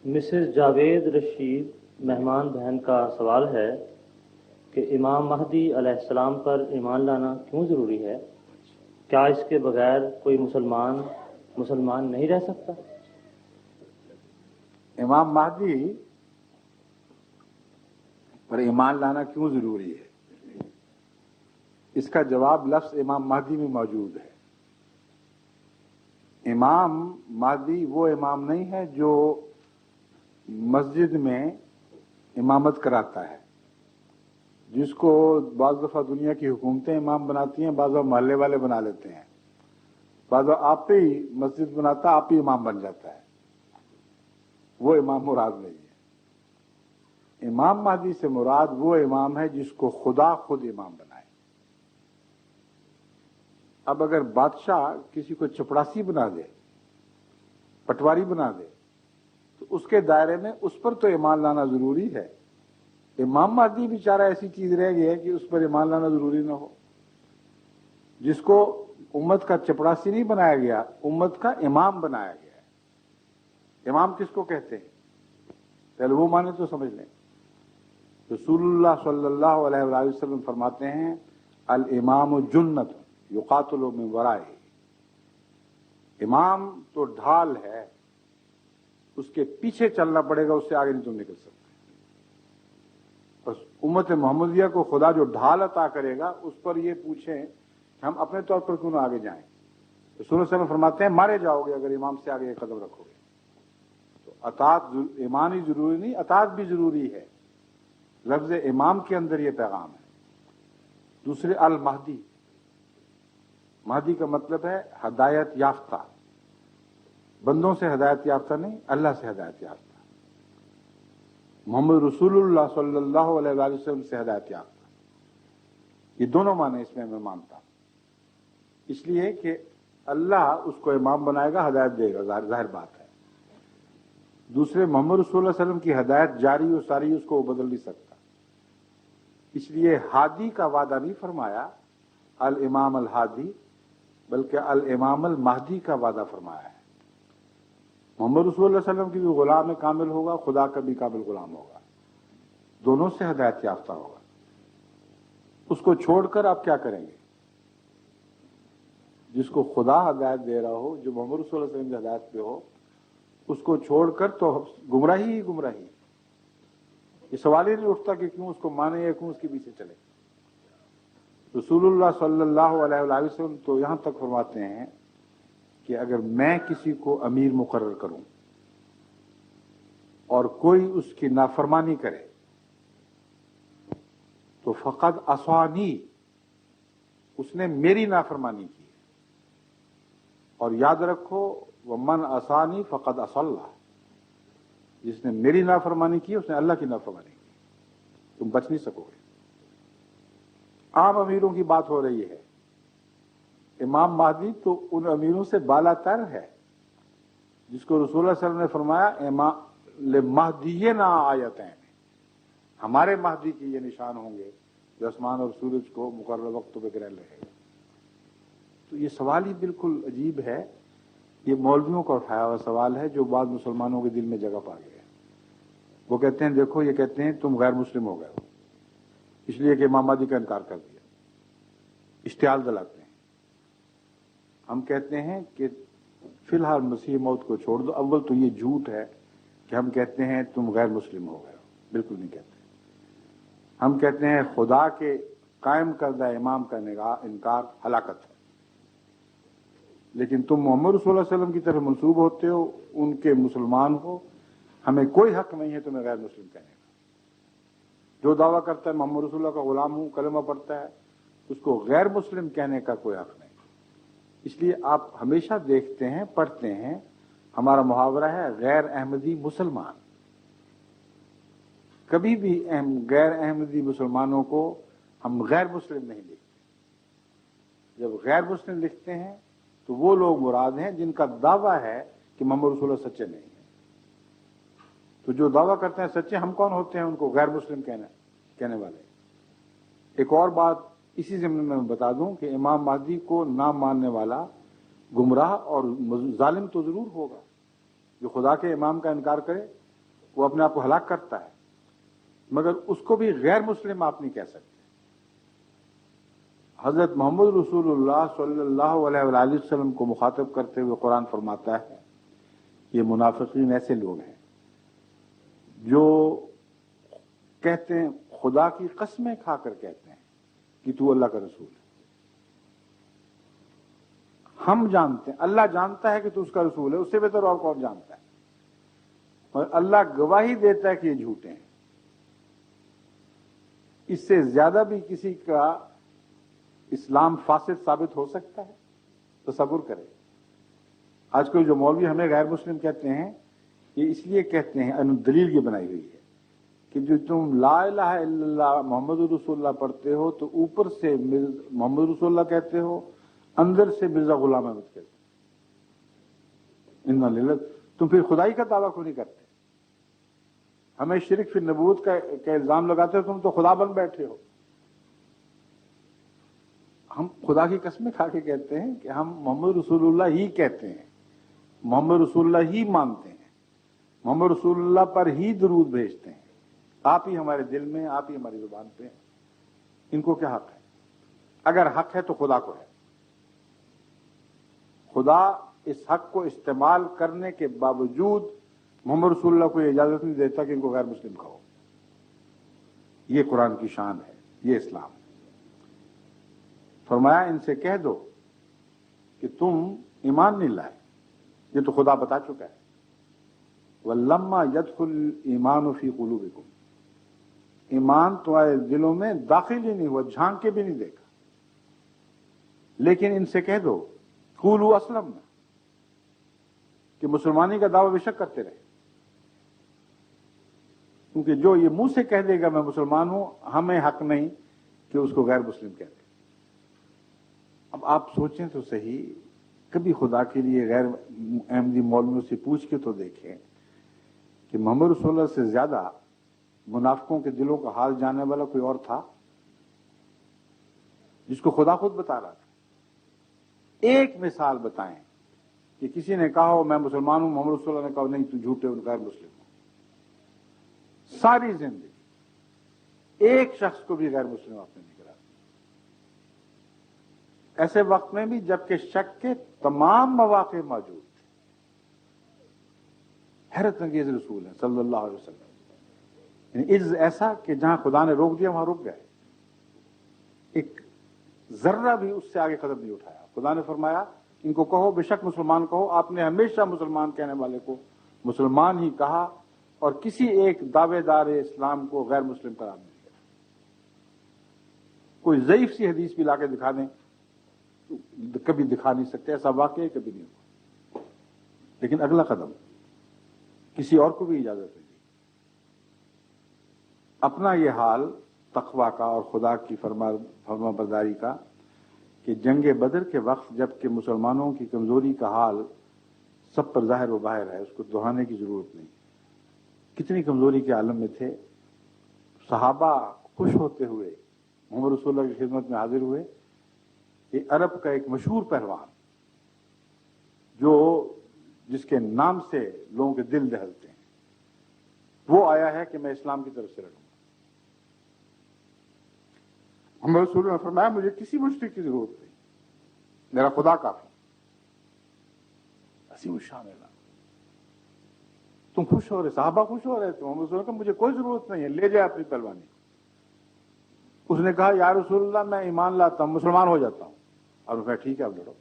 Mrs Javed Rashid مہمان بہن کا سوال ہے کہ امام مہدی علیہ السلام پر ایمان لانا کیوں ضروری ہے؟ کیا اس کے بغیر کوئی مسلمان نہیں رہ سکتا؟ امام مہدی پر ایمان لانا کیوں ضروری ہے؟ اس کا جواب لفظ امام مہدی میں موجود ہے۔ امام مہدی وہ امام نہیں ہے جو مسجد میں امامت کراتا ہے، جس کو بعض دفعہ دنیا کی حکومتیں امام بناتی ہیں، بعض دفعہ محلے والے بنا لیتے ہیں، بعض دفعہ آپ پہ ہی مسجد بناتا، آپ ہی امام بن جاتا ہے۔ وہ امام مراد نہیں ہے۔ امام مہدی سے مراد وہ امام ہے جس کو خدا خود امام بنائے۔ اب اگر بادشاہ کسی کو چپڑاسی بنا دے، پٹواری بنا دے، تو اس کے دائرے میں اس پر تو ایمان لانا ضروری ہے۔ امام مہدی بیچارہ ایسی چیز رہ گئی ہے کہ اس پر ایمان لانا ضروری نہ ہو۔ جس کو امت کا چپڑاسی نہیں بنایا گیا، امت کا امام بنایا گیا ہے۔ امام کس کو کہتے ہیں؟ پہلے وہ معنی تو سمجھ لیں۔ رسول اللہ صلی اللہ علیہ وآلہ وسلم فرماتے ہیں الامام جنت یقاتل من ورائہ۔ امام تو ڈھال ہے، اس کے پیچھے چلنا پڑے گا، اس سے آگے نہیں تم نکل سکتے۔ بس امت محمدیہ کو خدا جو ڈھال عطا کرے گا، اس پر یہ پوچھیں کہ ہم اپنے طور پر کیوں نہ آگے جائیں۔ رسول اللہ صلی اللہ علیہ وسلم فرماتے ہیں مارے جاؤ گے اگر امام سے آگے ایک قدم رکھو گے۔ تو اطاعت ایمان ہی ضروری نہیں، اطاعت بھی ضروری ہے۔ لفظ امام کے اندر یہ پیغام ہے۔ دوسرے المہدی، مہدی کا مطلب ہے ہدایت یافتہ۔ بندوں سے ہدایت یافتہ نہیں، اللہ سے ہدایت یافتہ۔ محمد رسول اللہ صلی اللہ علیہ وآلہ وسلم سے ہدایت یافتہ۔ یہ دونوں معنی اس میں مانتا ہوں۔ اس لیے کہ اللہ اس کو امام بنائے گا، ہدایت دے گا، ظاہر بات ہے۔ دوسرے محمد رسول اللہ علیہ وسلم کی ہدایت جاری و ساری، اس کو وہ بدل نہیں سکتا۔ اس لیے ہادی کا وعدہ نہیں فرمایا الامام الہادی، بلکہ الامام المہدی کا وعدہ فرمایا ہے۔ محمد رسول اللہ علیہ وسلم کی بھی غلام کامل ہوگا، خدا کا بھی کامل غلام ہوگا، دونوں سے ہدایت یافتہ ہوگا۔ اس کو چھوڑ کر آپ کیا کریں گے؟ جس کو خدا ہدایت دے رہا ہو، جو محمد رسول اللہ علیہ وسلم کی ہدایت پہ ہو، اس کو چھوڑ کر تو گمراہی ہی گمراہی۔ یہ سوال ہی نہیں اٹھتا کہ کیوں اس کو مانے یا کیوں اس کے پیچھے چلے۔ رسول اللہ صلی اللہ علیہ وآلہ وسلم تو یہاں تک فرماتے ہیں کہ اگر میں کسی کو امیر مقرر کروں اور کوئی اس کی نافرمانی کرے تو فقد عصانی، اس نے میری نافرمانی کی ہے۔ اور یاد رکھو ومن عصانی فقد عصى اللہ، جس نے میری نافرمانی کی اس نے اللہ کی نافرمانی کی۔ تم بچ نہیں سکو گے۔ عام امیروں کی بات ہو رہی ہے۔ امام مہدی تو ان امیروں سے بالا تر ہے، جس کو رسول اللہ صلی اللہ علیہ وسلم نے فرمایا لمہدینا آیتین، ہمارے مہدی کے یہ نشان ہوں گے جو آسمان اور سورج کو مقرر وقت پہ گرہ لے گا۔ تو یہ سوال ہی بالکل عجیب ہے۔ یہ مولویوں کا اٹھایا ہوا سوال ہے جو بعض مسلمانوں کے دل میں جگہ پا گیا ہے۔ وہ کہتے ہیں دیکھو، یہ کہتے ہیں تم غیر مسلم ہو گئے ہو اس لیے کہ امام مہدی کا انکار کر دیا۔ اشتعال دلاتے ہیں۔ ہم کہتے ہیں کہ فی الحال مسیح موت کو چھوڑ دو۔ اول تو یہ جھوٹ ہے کہ ہم کہتے ہیں تم غیر مسلم ہو گئے ہو، بالکل نہیں کہتے۔ ہم کہتے ہیں خدا کے قائم کردہ امام کا انکار ہلاکت ہے، لیکن تم محمد رسول اللہ علیہ وسلم کی طرف منسوب ہوتے ہو، ان کے مسلمان ہو، ہمیں کوئی حق نہیں ہے تمہیں غیر مسلم کہنے کا۔ جو دعویٰ کرتا ہے محمد رسول اللہ کا غلام ہوں، کلمہ پڑھتا ہے، اس کو غیر مسلم کہنے کا کوئی حق نہیں۔ اس لیے آپ ہمیشہ دیکھتے ہیں، پڑھتے ہیں، ہمارا محاورہ ہے غیر احمدی مسلمان۔ کبھی بھی غیر احمدی مسلمانوں کو ہم غیر مسلم نہیں لکھتے۔ جب غیر مسلم لکھتے ہیں تو وہ لوگ مراد ہیں جن کا دعویٰ ہے کہ محمد رسول اللہ سچے نہیں ہیں۔ تو جو دعویٰ کرتے ہیں سچے، ہم کون ہوتے ہیں ان کو غیر مسلم کہنے والے؟ ایک اور بات اسی ضمن میں بتا دوں کہ امام مہدی کو نہ ماننے والا گمراہ اور ظالم تو ضرور ہوگا۔ جو خدا کے امام کا انکار کرے وہ اپنے آپ کو ہلاک کرتا ہے، مگر اس کو بھی غیر مسلم آپ نہیں کہہ سکتے۔ حضرت محمد رسول اللہ صلی اللہ علیہ وآلہ وسلم کو مخاطب کرتے ہوئے قرآن فرماتا ہے، یہ منافقین ایسے لوگ ہیں جو کہتے ہیں، خدا کی قسمیں کھا کر کہتے ہیں کہ تو اللہ کا رسول ہے۔ ہم جانتے ہیں، اللہ جانتا ہے کہ تو اس کا رسول ہے، اس سے بہتر اور کون جانتا ہے، اور اللہ گواہی دیتا ہے کہ یہ جھوٹے ہیں۔ اس سے زیادہ بھی کسی کا اسلام فاسد ثابت ہو سکتا ہے؟ تصور کریں۔ آج کل جو مولوی ہمیں غیر مسلم کہتے ہیں، یہ اس لیے کہتے ہیں، دلیل یہ بنائی ہوئی ہے کہ جو تم لا الہ الا اللہ محمد رسول اللہ پڑھتے ہو تو اوپر سے محمد رسول اللہ کہتے ہو، اندر سے مرزا غلام احمد کہتے ہو۔ تم پھر خدائی کا دعویٰ کیوں نہیں کرتے؟ ہمیں شرک فی النبوت کا الزام لگاتے ہو، تم تو خدا بن بیٹھے ہو۔ ہم خدا کی قسمیں کھا کے کہتے ہیں کہ ہم محمد رسول اللہ ہی کہتے ہیں، محمد رسول اللہ ہی مانتے ہیں، محمد رسول اللہ پر ہی درود بھیجتے ہیں۔ آپ ہی ہمارے دل میں، آپ ہی ہماری زبان پہ ہیں۔ ان کو کیا حق ہے؟ اگر حق ہے تو خدا کو ہے۔ خدا اس حق کو استعمال کرنے کے باوجود محمد رسول اللہ کو یہ اجازت نہیں دیتا کہ ان کو غیر مسلم کہو۔ یہ قرآن کی شان ہے، یہ اسلام ہے۔ فرمایا ان سے کہہ دو کہ تم ایمان نہیں لائے، یہ تو خدا بتا چکا ہے۔ وَلَمَّا يَدْخُلِ الْإِيمَانُ فِي قُلُوبِكُمْ، ایمان تمہارے دلوں میں داخل ہی نہیں ہوا، جھانک کے بھی نہیں دیکھا۔ لیکن ان سے کہہ دو قُولُوا أَسْلَمْنَا، کہ مسلمانی کا دعویٰ بے شک کرتے رہے، کیونکہ جو یہ منہ سے کہہ دے گا میں مسلمان ہوں، ہمیں حق نہیں کہ اس کو غیر مسلم کہہ دے۔ اب آپ سوچیں تو صحیح، کبھی خدا کے لیے غیر احمدی مولویوں سے پوچھ کے تو دیکھیں کہ محمد رسول اللہ سے زیادہ منافقوں کے دلوں کا حال جاننے والا کوئی اور تھا، جس کو خدا خود بتا رہا تھا۔ ایک مثال بتائیں کہ کسی نے کہا ہو میں مسلمان ہوں، محمد رسول اللہ نے کہا نہیں تو جھوٹے ہو، غیر مسلم ہو۔ ساری زندگی ایک شخص کو بھی غیر مسلم آپ نے نہیں کرا۔ ایسے وقت میں بھی جبکہ شک کے تمام مواقع موجود تھے۔ حیرت انگیز رسول ہیں صلی اللہ علیہ وسلم، یعنی عجز ایسا کہ جہاں خدا نے روک دیا وہاں رک گئے، ایک ذرہ بھی اس سے آگے قدم نہیں اٹھایا۔ خدا نے فرمایا ان کو کہو بے شک مسلمان کہو، آپ نے ہمیشہ مسلمان کہنے والے کو مسلمان ہی کہا، اور کسی ایک دعوے دار اسلام کو غیر مسلم قرار نہیں دیا۔ کوئی ضعیف سی حدیث بھی لا کے دکھا دیں، کبھی دکھا نہیں سکتے، ایسا واقعہ کبھی نہیں ہوا۔ لیکن اگلا قدم کسی اور کو بھی اجازت نہیں دی۔ اپنا یہ حال تقویٰ کا اور خدا کی فرما برداری کا کہ جنگ بدر کے وقت جبکہ مسلمانوں کی کمزوری کا حال سب پر ظاہر و باہر ہے، اس کو دہرانے کی ضرورت نہیں، کتنی کمزوری کے عالم میں تھے۔ صحابہ خوش ہوتے ہوئے محمد رسول اللہ کی خدمت میں حاضر ہوئے۔ یہ عرب کا ایک مشہور پہلوان جو جس کے نام سے لوگوں کے دل دہلتے ہیں، وہ آیا ہے کہ میں اسلام کی طرف سے لڑوں گا۔ محمد رسول اللہ نے فرمایا مجھے کسی مشرک کی ضرورت نہیں، میرا خدا کافی۔ عظیم الشان اعلان۔ تم خوش ہو رہے، صحابہ خوش ہو رہے تھے، محمد رسول اللہ نے کہا مجھے کوئی ضرورت نہیں ہے، لے جائے اپنی پہلوانی۔ اس نے کہا یا رسول اللہ میں ایمان لاتا ہوں، مسلمان ہو جاتا ہوں، اور کہا ٹھیک ہے اب لڑو۔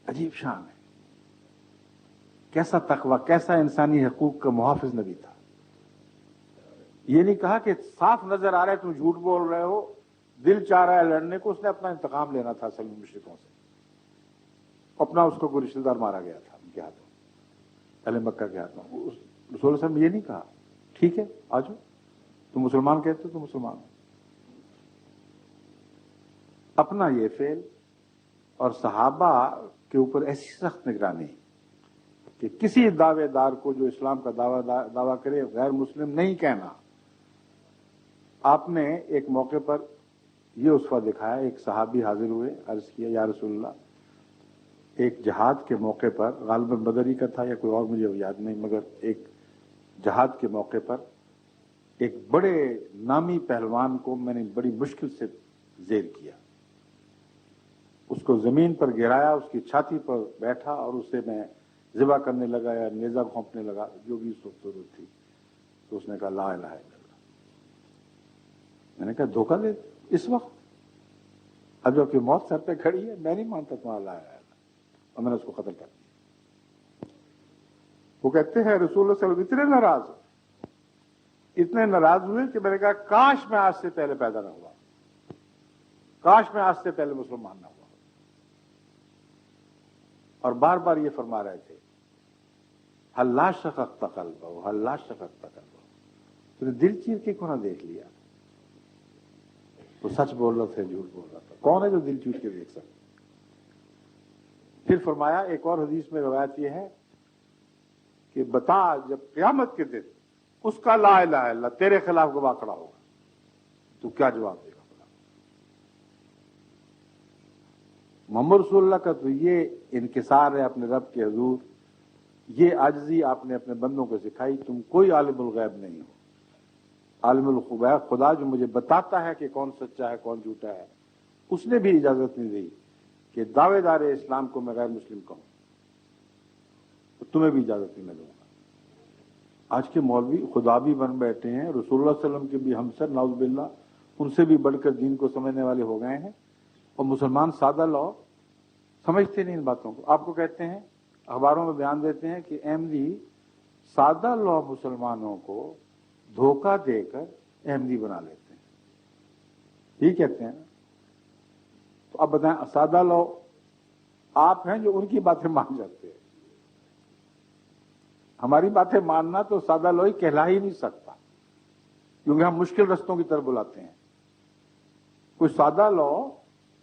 عجیب شان ہے، کیسا تقویٰ، کیسا انسانی حقوق کا محافظ نبی تھا۔ یہ نہیں کہا کہ صاف نظر آ رہا ہے تم جھوٹ بول رہے ہو، دل چاہ رہا ہے لڑنے کو۔ اس نے اپنا انتقام لینا تھا اصل میں مشرکوں سے، اپنا اس کو کوئی رشتہ دار مارا گیا تھا ان کے ہاتھوں، اہل مکہ کے ہاتھوں۔ رسول اللہ صلی اللہ علیہ وسلم نے یہ نہیں کہا ٹھیک ہے آ جاؤ، تم مسلمان کہتے ہو تو مسلمان ہو۔ اپنا یہ فعل اور صحابہ کے اوپر ایسی سخت نگرانی کہ کسی دعوے دار کو جو اسلام کا دعویٰ کرے غیر مسلم نہیں کہنا۔ آپ نے ایک موقع پر یہ اسوہ دکھایا، ایک صحابی حاضر ہوئے، عرض کیا یا رسول اللہ ایک جہاد کے موقع پر، غالباً بدری کا تھا یا کوئی اور مجھے یاد نہیں، مگر ایک جہاد کے موقع پر ایک بڑے نامی پہلوان کو میں نے بڑی مشکل سے زیر کیا، اس کو زمین پر گرایا، اس کی چھاتی پر بیٹھا اور اسے میں ذبح کرنے لگا یا نیزہ گھونپنے لگا، جو بھی اس وقت ضرورت تھی، تو اس نے کہا لا الہ الا اللہ۔ میں نے کہا دھوکہ دے اس وقت، اب جب کہ موت سر پہ کھڑی ہے، میں نہیں مانتا تمہارا لا الہ الا اللہ، اور میں نے اس کو قتل کر دیا۔ وہ کہتے ہیں رسول اللہ صلی اللہ علیہ وسلم اتنے ناراض ہوئے، اتنے ناراض ہوئے کہ میں نے کہا کاش میں آج سے پہلے پیدا نہ ہوا، کاش میں آج سے پہلے مسلمان نہ ہوا۔ اور بار بار یہ فرما رہے تھے حل لا شققت قلبہ، حل لا شققت قلبہ، تو نے دل چیر کے کیوں نہ دیکھ لیا؟ وہ سچ بول رہا تھا جھوٹ بول رہا تھا، کون ہے جو دل چیر کے دیکھ سکتا؟ پھر فرمایا ایک اور حدیث میں روایت یہ ہے کہ بتا جب قیامت کے دن اس کا لا الہ الا اللہ تیرے خلاف گواہ کھڑا ہوگا تو کیا جواب دے گا؟ محمد رسول اللہ کا تو یہ انکسار ہے اپنے رب کے حضور، یہ عاجزی آپ نے اپنے بندوں کو سکھائی۔ تم کوئی عالم الغیب نہیں ہو، عالم الغیب خدا جو مجھے بتاتا ہے کہ کون سچا ہے کون جھوٹا ہے، اس نے بھی اجازت نہیں دی کہ دعوے دار اسلام کو میں غیر مسلم کہوں، تو تمہیں بھی اجازت نہیں میں دوں گا۔ آج کے مولوی خدا بھی بن بیٹھے ہیں، رسول اللہ صلی اللہ علیہ وسلم کے بھی ہمسر، نعوذ باللہ ان سے بھی بڑھ کر دین کو سمجھنے والے ہو گئے ہیں، اور مسلمان سادہ لوگ سمجھتے نہیں ان باتوں کو۔ آپ کو کہتے ہیں، اخباروں میں بیان دیتے ہیں کہ احمدی سادہ لوگ مسلمانوں کو دھوکہ دے کر احمدی بنا لیتے ہیں، یہ کہتے ہیں۔ تو اب بتائیں سادہ لوگ آپ ہیں جو ان کی باتیں مان جاتے ہیں، ہماری باتیں ماننا تو سادہ لوگ کہلا ہی نہیں سکتا، کیونکہ ہم مشکل رستوں کی طرف بلاتے ہیں۔ کوئی سادہ لوگ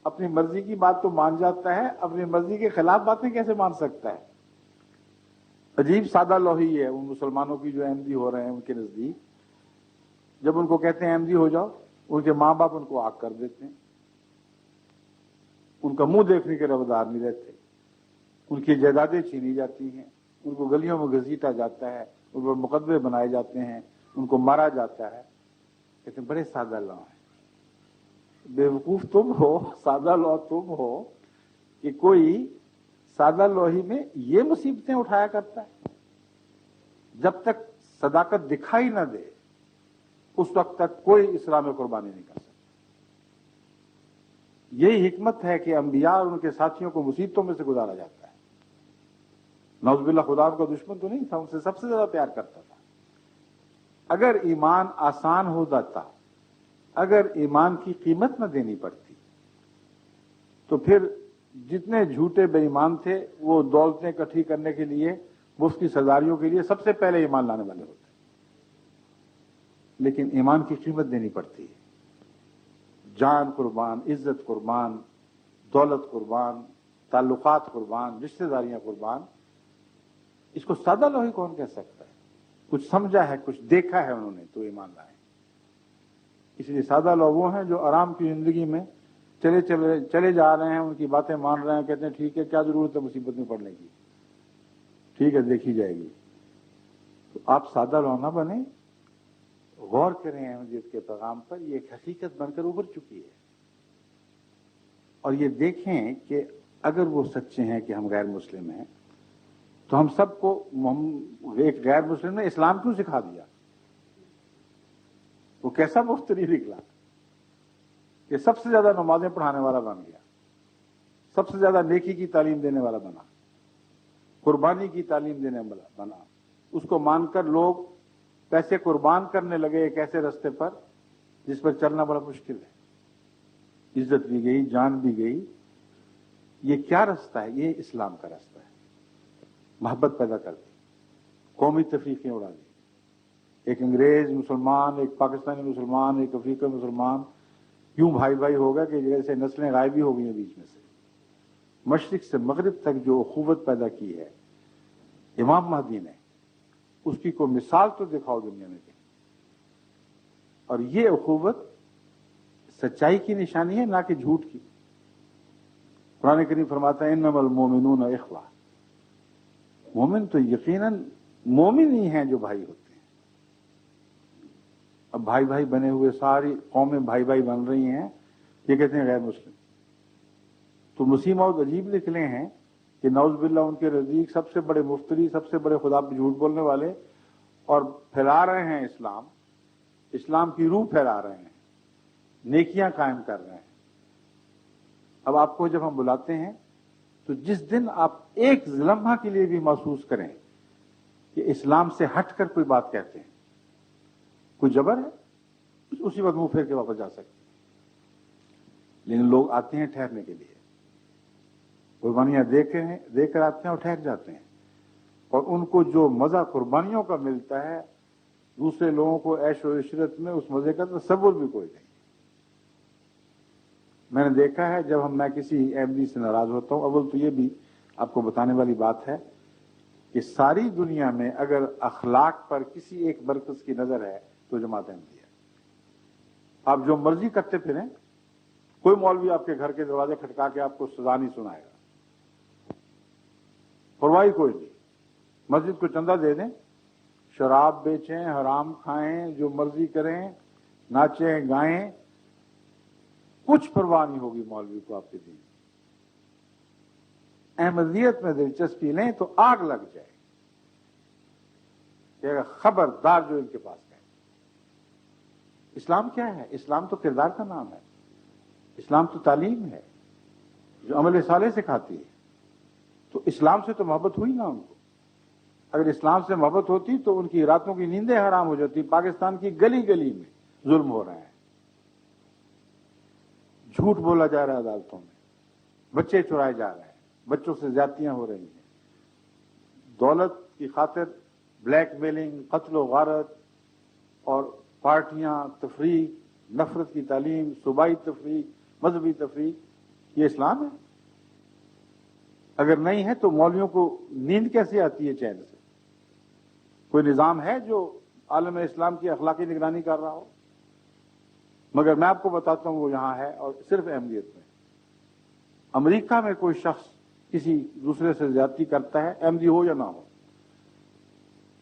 اپنی مرضی کی بات تو مان جاتا ہے، اپنی مرضی کے خلاف باتیں کیسے مان سکتا ہے؟ عجیب سادہ لوہی ہے ان مسلمانوں کی جو احمدی ہو رہے ہیں ان کے نزدیک۔ جب ان کو کہتے ہیں احمدی ہو جاؤ، ان کے ماں باپ ان کو آگ کر دیتے ہیں، ان کا منہ دیکھنے کے روادار نہیں رہتے، ان کی جائیدادیں چھینی جاتی ہیں، ان کو گلیوں میں گھسیٹا جاتا ہے، ان پر مقدمے بنائے جاتے ہیں، ان کو مارا جاتا ہے۔ کہتے ہیں بڑے سادہ لوگ ہیں۔ بے وقوف تم ہو، سادہ لوگ تم ہو کہ کوئی سادہ لوہی میں یہ مصیبتیں اٹھایا کرتا ہے۔ جب تک صداقت دکھائی نہ دے اس وقت تک کوئی اسلام میں قربانی نہیں کر سکتا۔ یہی حکمت ہے کہ انبیاء اور ان کے ساتھیوں کو مصیبتوں میں سے گزارا جاتا ہے۔ نعوذ باللہ خدا ان کا دشمن تو نہیں تھا، ان سے سب سے زیادہ پیار کرتا تھا۔ اگر ایمان آسان ہو جاتا، اگر ایمان کی قیمت نہ دینی پڑتی، تو پھر جتنے جھوٹے بے ایمان تھے وہ دولتیں اکٹھی کرنے کے لیے، مفت کی سرداریوں کے لیے سب سے پہلے ایمان لانے والے ہوتے۔ لیکن ایمان کی قیمت دینی پڑتی ہے، جان قربان، عزت قربان، دولت قربان، تعلقات قربان، رشتہ داریاں قربان۔ اس کو سادہ لوہی کون کہہ سکتا ہے؟ کچھ سمجھا ہے، کچھ دیکھا ہے انہوں نے تو ایمان لائے۔ اس لیے سادہ لوگ وہ ہیں جو آرام کی زندگی میں چلے جا رہے ہیں، ان کی باتیں مان رہے ہیں، کہتے ہیں ٹھیک ہے کیا ضرورت ہے مصیبت میں پڑنے کی، ٹھیک ہے دیکھی جائے گی۔ تو آپ سادہ لوگ نہ بنیں، غور کریں احمدیت کے پیغام پر، یہ ایک حقیقت بن کر ابھر چکی ہے، اور یہ دیکھیں کہ اگر وہ سچے ہیں کہ ہم غیر مسلم ہیں تو ہم سب کو ایک غیر مسلم نے اسلام کیوں سکھا دیا؟ وہ کیسا مفتری نکلا کہ سب سے زیادہ نمازیں پڑھانے والا بن گیا، سب سے زیادہ نیکی کی تعلیم دینے والا بنا، قربانی کی تعلیم دینے والا بنا۔ اس کو مان کر لوگ پیسے قربان کرنے لگے ایک ایسے رستے پر جس پر چلنا بڑا مشکل ہے۔ عزت بھی گئی، جان بھی گئی۔ یہ کیا رستہ ہے؟ یہ اسلام کا رستہ ہے۔ محبت پیدا کر دی، قومی تفریقیں اڑا دی، ایک انگریز مسلمان، ایک پاکستانی مسلمان، ایک افریقی مسلمان، یوں بھائی بھائی ہوگا کہ جیسے نسلیں غائب ہی ہو گئی ہیں بیچ میں سے۔ مشرق سے مغرب تک جو اخوت پیدا کی ہے امام مہدی نے، اس کی کوئی مثال تو دکھاؤ دنیا میں۔ اور یہ اخوت سچائی کی نشانی ہے، نہ کہ جھوٹ کی۔ قرآن کریم فرماتا ہے انما المومنون اخوہ، مومن تو یقیناً مومن ہی ہیں جو بھائی ہوتے ہیں۔ اب بھائی بھائی بنے ہوئے ساری قومیں بھائی بھائی بن رہی ہیں، یہ کہتے ہیں غیر مسلم۔ تو مسیح موعود عجیب نکلے ہیں کہ نعوذ باللہ ان کے نزدیک سب سے بڑے مفتری، سب سے بڑے خدا پہ جھوٹ بولنے والے، اور پھیلا رہے ہیں اسلام کی روح پھیلا رہے ہیں، نیکیاں قائم کر رہے ہیں۔ اب آپ کو جب ہم بلاتے ہیں تو جس دن آپ ایک لمحہ کے لیے بھی محسوس کریں کہ اسلام سے ہٹ کر کوئی بات کہتے ہیں، کوئی جبر ہے، اسی وقت منہ پھیر کے واپس جا سکتے ہیں۔ لیکن لوگ آتے ہیں ٹھہرنے کے لیے، قربانیاں دے کر آتے ہیں اور ٹھہر جاتے ہیں، اور ان کو جو مزہ قربانیوں کا ملتا ہے، دوسرے لوگوں کو عیش و عشرت میں اس مزے کا تصور بھی کوئی نہیں۔ میں نے دیکھا ہے جب میں کسی احمدی سے ناراض ہوتا ہوں، اول تو یہ بھی آپ کو بتانے والی بات ہے کہ ساری دنیا میں اگر اخلاق پر کسی ایک مرکز کی نظر ہے تو جماعت احمدیہ ہے۔ آپ جو مرضی کرتے پھریں، کوئی مولوی آپ کے گھر کے دروازے کھٹکا کے آپ کو سزا نہیں سنائے گا، پرواہی کوئی نہیں۔ مسجد کو چندہ دے دیں، شراب بیچیں، حرام کھائیں، جو مرضی کریں، ناچیں گائیں، کچھ پرواہ نہیں ہوگی مولوی کو آپ کے دین۔ احمدیت میں دلچسپی لیں تو آگ لگ جائے کہ خبردار جو ان کے پاس ہے۔ اسلام کیا ہے؟ اسلام تو کردار کا نام ہے، اسلام تو تعلیم ہے جو عمل صالح سکھاتی ہے۔ تو اسلام سے تو محبت ہوئی نا ان کو۔ اگر اسلام سے محبت ہوتی تو ان کی راتوں کی نیندیں حرام ہو جاتی۔ پاکستان کی گلی گلی میں ظلم ہو رہے ہیں، جھوٹ بولا جا رہا ہے عدالتوں میں، بچے چرائے جا رہے ہیں، بچوں سے زیادتیاں ہو رہی ہیں، دولت کی خاطر بلیک میلنگ، قتل و غارت، اور پارٹیاں، تفریق، نفرت کی تعلیم، صوبائی تفریق، مذہبی تفریق، یہ اسلام ہے؟ اگر نہیں ہے تو مولویوں کو نیند کیسے آتی ہے چین سے؟ کوئی نظام ہے جو عالم اسلام کی اخلاقی نگرانی کر رہا ہو؟ مگر میں آپ کو بتاتا ہوں وہ یہاں ہے، اور صرف احمدیت میں۔ امریکہ میں کوئی شخص کسی دوسرے سے زیادتی کرتا ہے، احمدی ہو یا نہ ہو،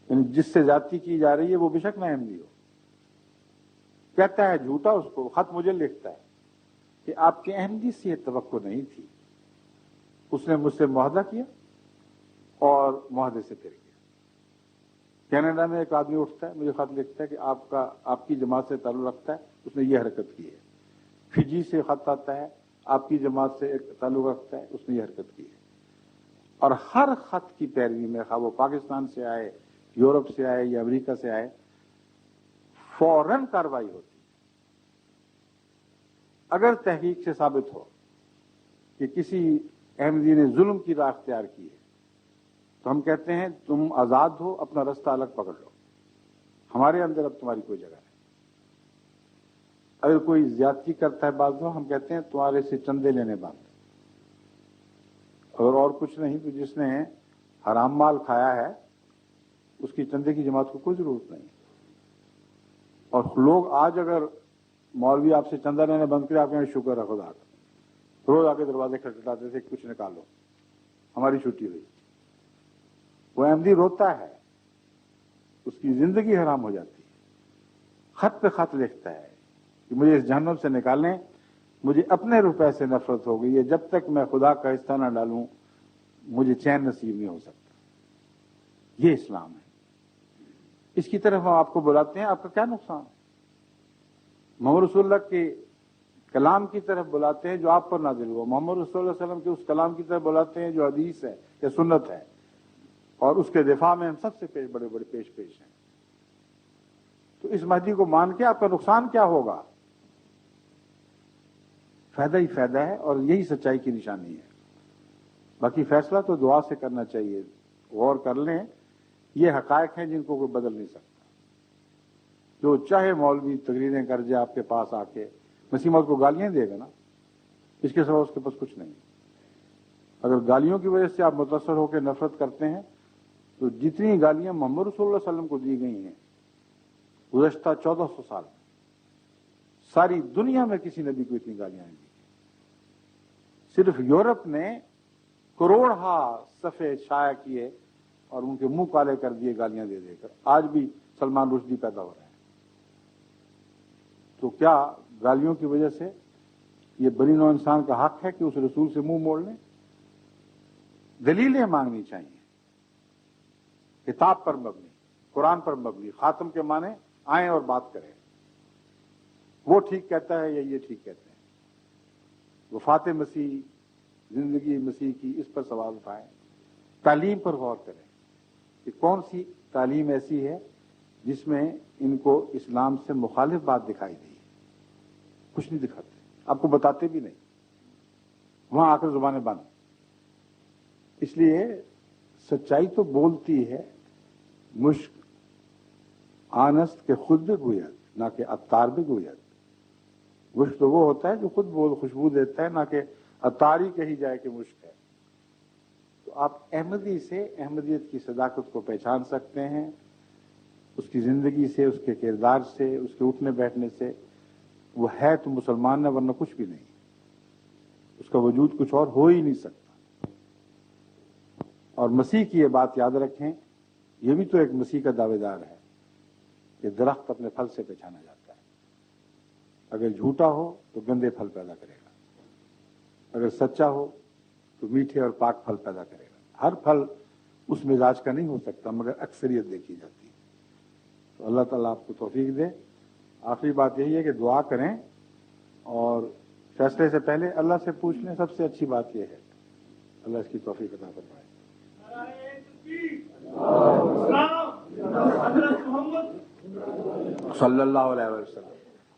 یعنی جس سے زیادتی کی جا رہی ہے وہ بے شک نہ احمدی ہو، کہتا ہے جھوٹا، اس کو خط مجھے لکھتا ہے کہ آپ کے احمدی سے یہ توقع نہیں تھی، اس نے مجھ سے معاہدہ کیا اور معاہدے سے پھر گیا۔ کینیڈا میں ایک آدمی اٹھتا ہے، مجھے خط لکھتا ہے کہ آپ کی جماعت سے تعلق رکھتا ہے، اس نے یہ حرکت کی ہے۔ فجی سے خط آتا ہے، آپ کی جماعت سے ایک تعلق رکھتا ہے، اس نے یہ حرکت کی ہے۔ اور ہر خط کی پیروی میں، خواہ وہ پاکستان سے آئے، یورپ سے آئے یا امریکہ سے آئے، فوراً کارروائی ہوتی۔ اگر تحقیق سے ثابت ہو کہ کسی احمدی نے ظلم کی راہ اختیار کی ہے تو ہم کہتے ہیں تم آزاد ہو، اپنا رستہ الگ پکڑ لو، ہمارے اندر اب تمہاری کوئی جگہ نہیں۔ اگر کوئی زیادتی کرتا ہے بعض لوگ، ہم کہتے ہیں تمہارے سے چندے لینے بند، اگر اور کچھ نہیں تو جس نے حرام مال کھایا ہے اس کی چندے کی جماعت کو کوئی ضرورت نہیں۔ اور لوگ آج اگر مولوی آپ سے چندہ لینے بند کرے، آپ کہیں شکر ہے خدا کا، روز آ کے دروازے کھٹکھٹاتے تھے، کچھ نکالو، ہماری چھٹی ہوئی۔ وہ احمدی روتا ہے، اس کی زندگی حرام ہو جاتی ہے، خط پہ خط لکھتا ہے کہ مجھے اس جہنم سے نکالیں، مجھے اپنے روپے سے نفرت ہو گئی ہے، جب تک میں خدا کا حصہ نہ ڈالوں مجھے چین نصیب نہیں ہو سکتا۔ یہ اسلام ہے، اس کی طرف ہم آپ کو بلاتے ہیں، آپ کا کیا نقصان ہے؟ محمد رسول اللہ کے کلام کی طرف بلاتے ہیں جو آپ پر نازل ہوا، محمد رسول اللہ علیہ وسلم کے اس کلام کی طرف بلاتے ہیں جو حدیث ہے یا سنت ہے، اور اس کے دفاع میں ہم سب سے بڑے پیش ہیں۔ تو اس مہدی کو مان کے آپ کا نقصان کیا ہوگا؟ فائدہ ہی فائدہ ہے، اور یہی سچائی کی نشانی ہے۔ باقی فیصلہ تو دعا سے کرنا چاہیے، غور کر لیں، یہ حقائق ہیں جن کو کوئی بدل نہیں سکتا۔ جو چاہے مولوی تقریریں کر جائے آپ کے پاس آ کے، مسیح موعود کو گالیاں دے گا نا، اس کے سوا اس کے پاس کچھ نہیں۔ اگر گالیوں کی وجہ سے آپ متاثر ہو کے نفرت کرتے ہیں تو جتنی گالیاں محمد رسول اللہ علیہ وسلم کو دی گئی ہیں گزشتہ 1400 سال میں، ساری دنیا میں کسی نبی کو اتنی گالیاں نہیں دی۔ صرف یورپ نے کروڑہا صفحے شائع کیے اور ان کے منہ کالے کر دیے گالیاں دے دے کر. آج بھی سلمان رشدی پیدا ہو رہے ہیں. تو کیا گالیوں کی وجہ سے یہ بنی نوع انسان کا حق ہے کہ اس رسول سے منہ موڑ لیں؟ دلیلیں مانگنی چاہیے، کتاب پر مبنی، قرآن پر مبنی. خاتم کے معنی آئیں اور بات کریں، وہ ٹھیک کہتا ہے یا یہ ٹھیک کہتے ہیں. وفات مسیح، زندگی مسیح کی، اس پر سوال اٹھائیں. تعلیم پر غور کریں کہ کون سی تعلیم ایسی ہے جس میں ان کو اسلام سے مخالف بات دکھائی دی ہے. کچھ نہیں دکھاتے، آپ کو بتاتے بھی نہیں، وہاں آ کر زبانیں بند. اس لیے سچائی تو بولتی ہے، مشک آنست کے خود بھی گوید نہ کہ عطار بھی گوید. مشک تو وہ ہوتا ہے جو خود بول خوشبو دیتا ہے، نہ کہ عطار ہی کہی جائے کہ مشک ہے. تو آپ احمدی سے احمدیت کی صداقت کو پہچان سکتے ہیں، اس کی زندگی سے، اس کے کردار سے، اس کے اٹھنے بیٹھنے سے. وہ ہے تو مسلمان ہے، ورنہ کچھ بھی نہیں. اس کا وجود کچھ اور ہو ہی نہیں سکتا. اور مسیح کی یہ بات یاد رکھیں، یہ بھی تو ایک مسیح کا دعوے دار ہے کہ درخت اپنے پھل سے پہچانا جاتا ہے. اگر جھوٹا ہو تو گندے پھل پیدا کرے گا، اگر سچا ہو تو میٹھے اور پاک پھل پیدا کرے گا. ہر پھل اس مزاج کا نہیں ہو سکتا، مگر اکثریت دیکھی جاتی ہے. تو اللہ تعالیٰ آپ کو توفیق دے. آخری بات یہی ہے کہ دعا کریں اور فیصلے سے پہلے اللہ سے پوچھ لیں. سب سے اچھی بات یہ ہے. اللہ اس کی توفیق عطا فرمائے. صلی اللہ علیہ وسلم.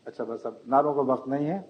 اچھا بس اب نعروں کا وقت نہیں ہے.